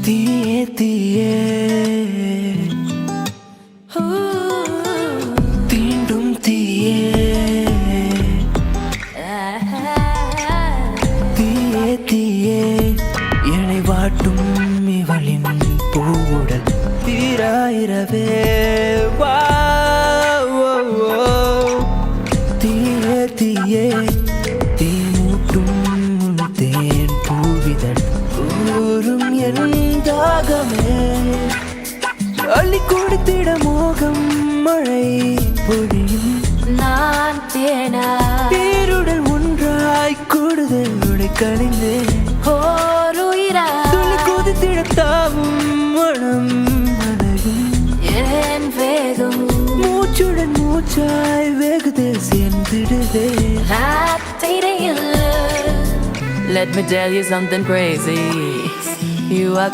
தீயே தீயே தீண்டும் தீயே தீயே தீயே என்னை வாட்டும் இவளின் பூவுடல் தீராயிரவே வா தீயே தீயே தீ மூட்டும் தேன் பூவிதழ் ஊரும் என் தாகமே அள்ளி கொடுத்திட மோகம் மழை பொழியும் நான் தேனா பேருடல் ஒன்றாய் கூடுதல் உடை கழிந்தேன் ஓர் உயிரா துளி கொதித்திட தாவும் மனம் மனையும் என் வேகம் மூச்சுடன் மூச்சாய் வேகுதே சேர்ந்திடுதே ராத்திரையில். Let me tell you something crazy. You are